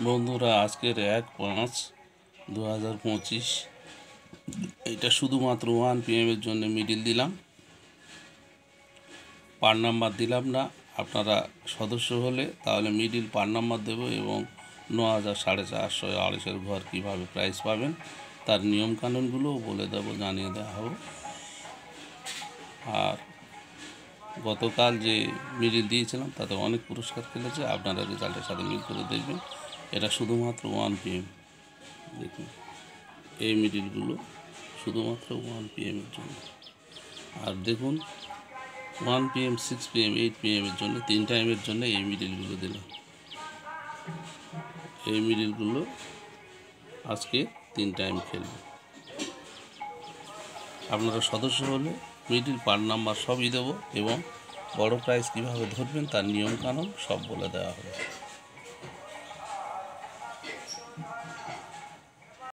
বন্ধুরা, আজকের 1/5/2025 এটা শুধুমাত্র 1 PM এর জন্য মিডিল দিলাম, পার নাম্বার দিলাম না। আপনারা সদস্য হলে তাহলে মিডিল পার নাম্বার দেবো এবং 9,000, 450, 250 ঘর কীভাবে প্রাইস পাবেন তার নিয়মকানুনগুলোও বলে দেবো, জানিয়ে দেওয়া হবে। আর গতকাল যে মিডিল দিয়েছিলাম তাতে অনেক পুরস্কার খেলেছে, আপনারা রেজাল্টের সাথে মিল করে দেখবেন। এটা শুধুমাত্র 1 PM। দেখুন এই মিডিলগুলো শুধুমাত্র 1 PM এর জন্য। আর দেখুন 1 PM, 6 PM, 8 PM এর জন্য 3 টাইমের জন্য এই মিডিলগুলো দিলাম। এই মিডিলগুলো আজকে 3 টাইম খেলবে। আপনারা সদস্য হলে মিডিল পার নাম্বার সবই দেবো এবং বড় প্রাইজ কীভাবে ধরবেন তার নিয়মকানুন সব বলে দেওয়া হবে।